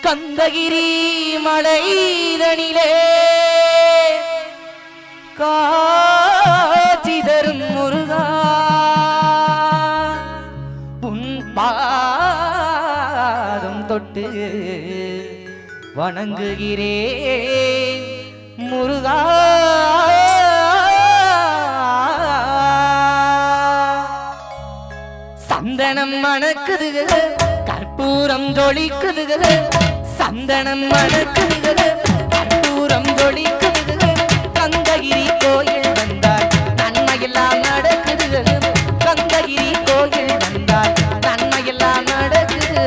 கந்தகிரி மலைதனிலே காட்சி தரும் முருகா உன் பாதம் தொட்டு வணங்குகிறேன் முருகா. சந்தனம் மணக்குது கற்பூரம் ஜொலிக்குது சந்தனம் மணக்குது கற்பூரம் ஜொலிக்குது கந்தகிரி கோயில் வந்தால் நன்மையெல்லாம் நடக்குது கந்தகிரி கோயில் வந்தால் நன்மையெல்லாம் நடக்குது.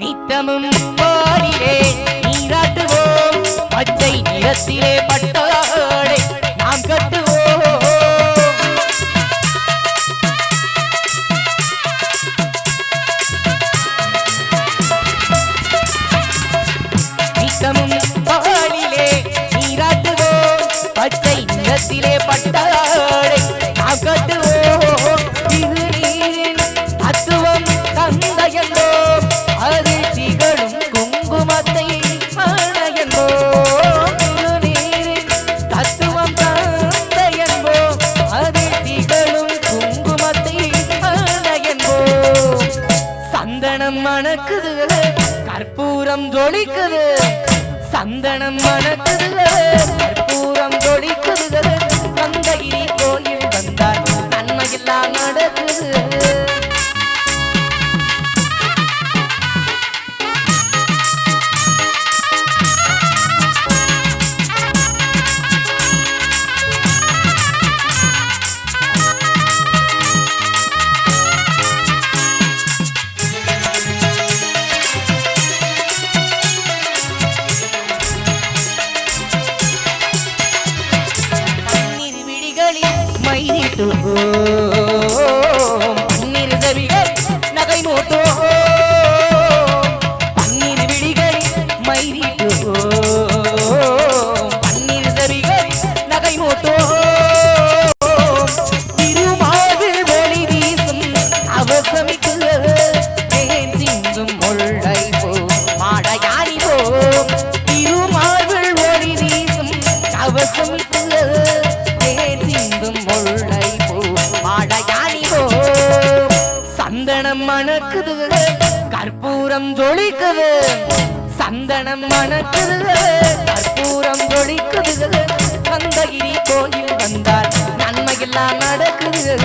நித்தமும் பாரிலே நீராட்டுவோம் பச்சை நிறத்திலே பட்டாடை நாம் கட்டுவோம். நித்தமும் பாரிலே நீராட்டுவோம் பச்சை நிறத்திலே பட்டாடை நாம் கட்டுவோம். இது நீரின் தத்துவம் தந்தையல்லோ அதில் திகழும் குங்குமத்தை அணையன்போம். திருநீரின் தத்துவம் தந்தையன்போம் அதில் திகழும் குங்குமத்தை அணையன்போம். சந்தனம் மணக்குது கற்பூரம் ஜொலிக்குது சந்தனம் மணக்குது கற்பூரம் ஜொலிக்குது கந்தகிரி கோயில் வந்தால் நன்மையெல்லாம் நடக்குது. பன்னீர் தவிகள் நகை மூட்டோ பன்னீர் விழிகள் மைரிட்டோ பன்னீர் தவிகள் நகை மூட்டோ திருமாவில் ஒளி வீசும் அவசமிக்கு தேன் சிந்தும் முல்லை போ மாடையானி போ திருமாவில் ஒளி வீசும் அவசமிக்கு தேன் சிந்தும் முல்லை சந்தனம் மணக்குது கற்பூரம் ஜொலிக்குது சந்தனம் மணக்குது கற்பூரம் ஜொலிக்குது கந்தகிரி கோயில் வந்தால் நன்மையெல்லாம் நடக்குது.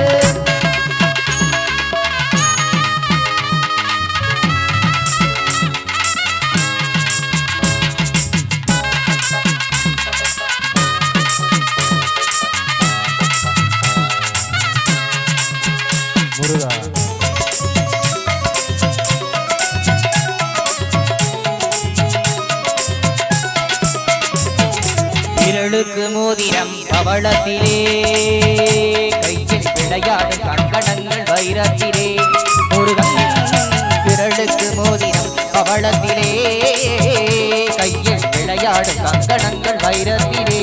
விரலுக்கு மோதிரம் பவளத்திலே கையில் விளையாடும் கங்கணங்கள் வைரத்திலே முருகன் விரலுக்கு மோதிரம் பவளத்திலே கையில் விளையாடும் கங்கணங்கள் வைரத்திலே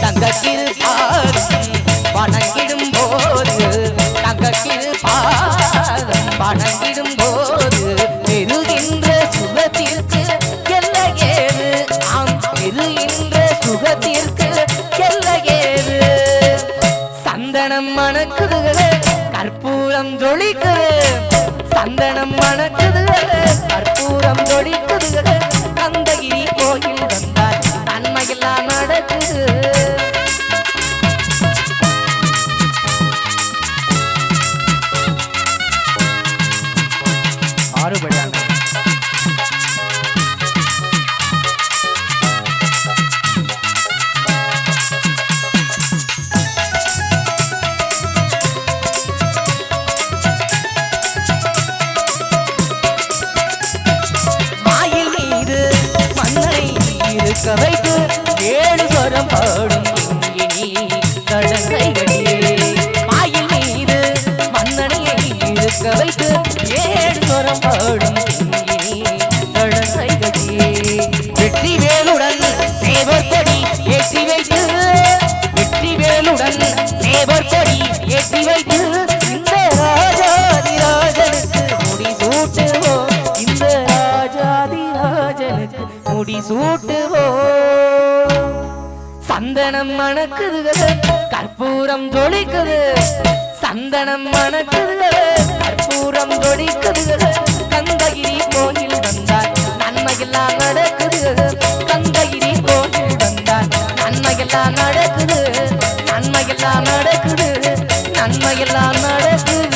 தங்கக்கிரு பாதம் வணங்கிடும் போது தங்கக்கிரு பாதம் வணங்கிடும் போது பெறுகின்ற சுகத்திற்கு எல்லையேது ஆம் பெறுகின்ற சுகத்திற்கு எல்லையேது. சந்தனம் மணக்குது கற்பூரம் ஜொலிக்குது சந்தனம் மணக்குது கற்பூரம் ஜொலிக்குது கந்தகிரி கோயில் வந்தால் நன்மையெல்லாம் நடக்குது. ஆறுபடாங்க இருக்க வைத்து ஏழு ஸ்வரம் பாடும் கிங்கிணி தடங்கைகளே மாயில் மீது மன்னனையை இருக்க வைத்து ஏழு ஸ்வரம் பாடும் கிங்கிணி தடங்கைகளே வெற்றி வேலுடன் தேவர் கொடி ஏற்றி வைத்து வெற்றி வேலுடன் தேவர் கொடி ஏற்றி வைத்து இந்த ராஜாதிராஜனுக்கு முடி சூட்டுவோம் இந்த ராஜாதிராஜனுக்கு முடி சூட்டுவோம் சந்தனம் மணக்குது கற்பூரம் ஜொலிக்குது சந்தனம் மணக்குது கற்பூரம் ஜொலிக்குது கந்தகிரி கோயில் வந்தார் நன்மையெல்லாம் நடக்குது கந்தகிரி கோயில் வந்தார் நன்மையெல்லாம் நடக்குது நன்மையெல்லாம் நடக்குது நன்மையெல்லாம் நடக்குது